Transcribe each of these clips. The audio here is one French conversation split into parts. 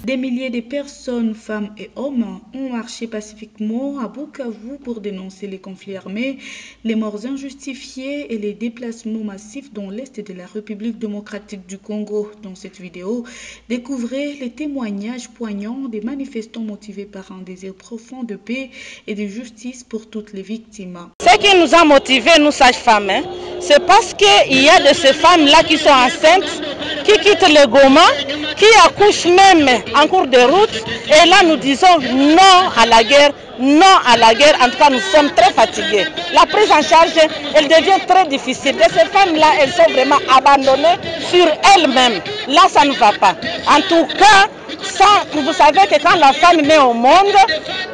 Des milliers de personnes, femmes et hommes, ont marché pacifiquement à Bukavu pour dénoncer les conflits armés, les morts injustifiées et les déplacements massifs dans l'est de la République démocratique du Congo. Dans cette vidéo, découvrez les témoignages poignants des manifestants motivés par un désir profond de paix et de justice pour toutes les victimes. Ce qui nous a motivés, nous sages-femmes, c'est parce qu'il y a de ces femmes-là qui sont enceintes, qui quittent le Goma, qui accouchent même en cours de route. Et là, nous disons non à la guerre, non à la guerre. En tout cas, nous sommes très fatigués. La prise en charge, elle devient très difficile. Et ces femmes-là, elles sont vraiment abandonnées sur elles-mêmes. Là, ça ne va pas. En tout cas, vous savez que quand la femme naît au monde,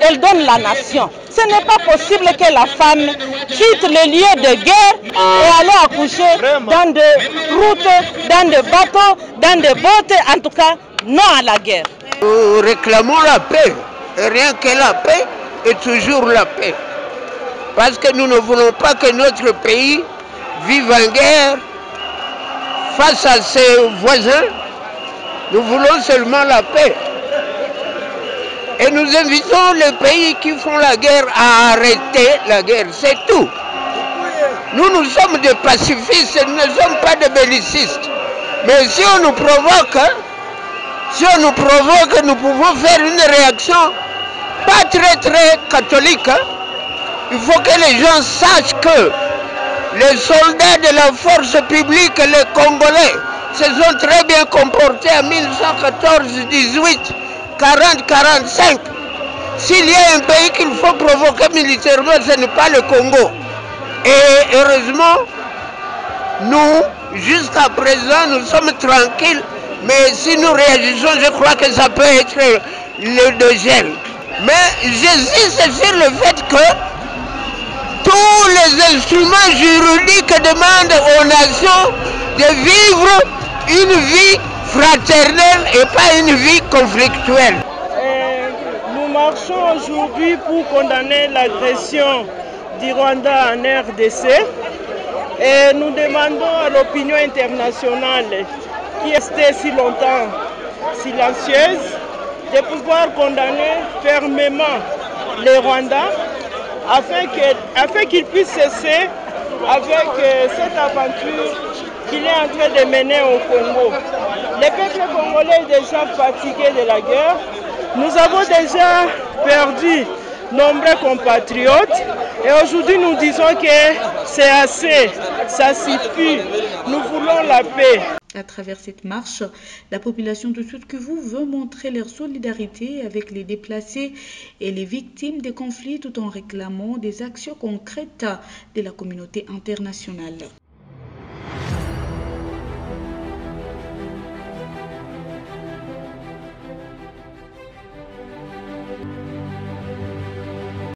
elle donne la nation. Ce n'est pas possible que la femme quitte le lieu de guerre et aller accoucher dans des routes, dans des bateaux, dans des bottes. En tout cas, non à la guerre. Nous réclamons la paix. Et rien que la paix et toujours la paix. Parce que nous ne voulons pas que notre pays vive en guerre face à ses voisins. Nous voulons seulement la paix. Et nous invitons les pays qui font la guerre à arrêter la guerre. C'est tout. Nous sommes des pacifistes, nous ne sommes pas des bellicistes. Mais si on nous provoque, nous pouvons faire une réaction pas très catholique. Il faut que les gens sachent que les soldats de la force publique, les Congolais, se sont très bien comportés en 1914, 18, 40, 45. S'il y a un pays qu'il faut provoquer militairement, ce n'est pas le Congo. Et heureusement, nous, jusqu'à présent, nous sommes tranquilles. Mais si nous réagissons, je crois que ça peut être le dégel. Mais j'insiste sur le fait que tous les instruments juridiques demandent aux nations de vivre une vie fraternelle et pas une vie conflictuelle. Nous marchons aujourd'hui pour condamner l'agression du Rwanda en RDC et nous demandons à l'opinion internationale qui est restée si longtemps silencieuse de pouvoir condamner fermement les Rwandais afin qu'ils puissent cesser avec cette aventure qu'il est en train de mener au Congo. Le peuple congolais est déjà fatigué de la guerre. Nous avons déjà perdu nombreux compatriotes et aujourd'hui nous disons que c'est assez, ça suffit. Nous voulons la paix. À travers cette marche, la population de Sud-Kivu veut montrer leur solidarité avec les déplacés et les victimes des conflits tout en réclamant des actions concrètes de la communauté internationale.